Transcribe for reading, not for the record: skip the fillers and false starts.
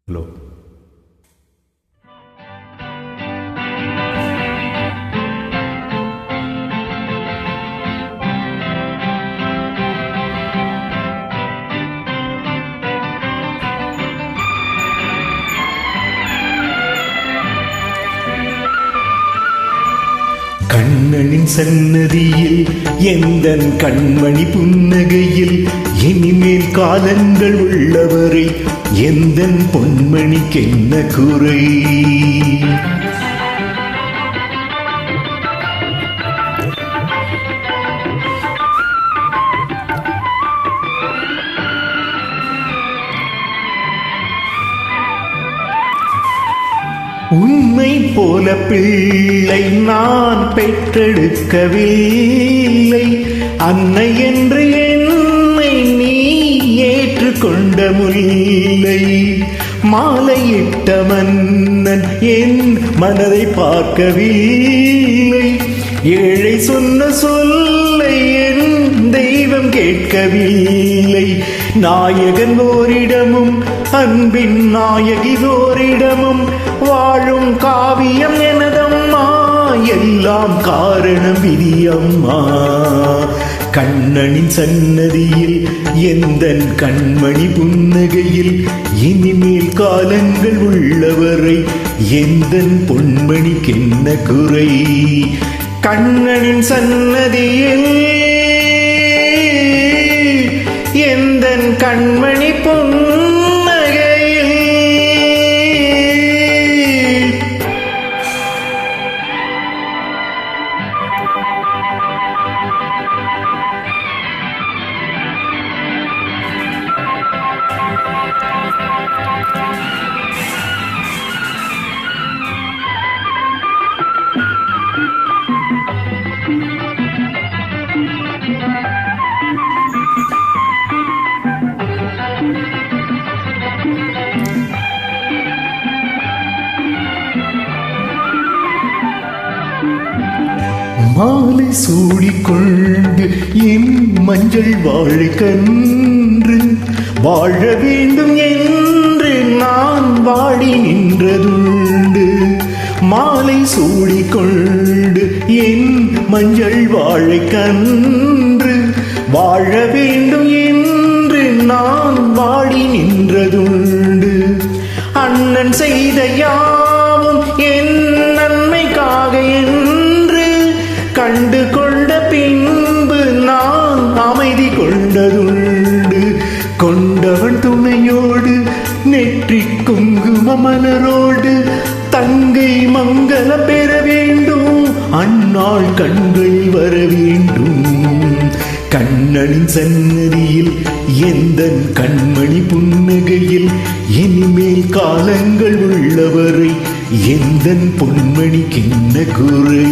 Hello. கண்ணனின் சன்னதியில் எந்தன் கண்மணி புன்னகையில் இனிமேல் காலங்கள் உள்ளவரை எந்தன் பொன்மணிக்கென்ன குறை? உன்னை போல பிள்ளை நான் பெற்றெடுக்கவில்லை. அன்னை என்று என்னை நீ ஏற்றுக்கொண்ட முல்லை. மாலையிட்ட மன்னன் என் மனதை பார்க்கவில்லை. ஏழை சொன்ன சொல்லை என் தெய்வம் கேட்கவில்லை. நாயகன் ஓரிடமும் அன்பின் நாயகி ஓரிடமும் வாழும் காவியம் எனதம்மா. எல்லாம் காரணம் விதியம்மா. கண்ணனின் சன்னதியில் எந்தன் கண்மணி புன்னகையில் இனிமேல் காலங்கள் உள்ளவரை எந்தன் பொன்மணிக்கென்ன குறை? கண்ணனின் சன்னதியில் எந்தன் கண்மணி புன்னகையில். மாலை சூடிக்கொண்டு என் மஞ்சள் வாழை கன்று வாழ வேண்டும் என்று நான் வாடி நின்றதுண்டு. மாலை சூடிக்கொண்டு என் மஞ்சள் வாழை கன்று வாழ வேண்டும் என்று நான் வாடி நின்றதுண்டு. அண்ணன் செய்த யாவும் என் நன்மைக்காக கண்டு கொண்ட பின்பு நான் அமைதி கொண்டதுண்டு. கொண்டவன் துணையோடு நெற்றி குங்கும மலரோடு தங்கை மங்களம் பெற வேண்டும். அந்நாள் கண்கள் வர வேண்டும். கண்ணனின் சன்னதியில் எந்தன் கண்மணி புன்னகையில் இனிமேல் காலங்கள் உள்ளவரை எந்தன் பொன்மணிக்கென்ன குறை?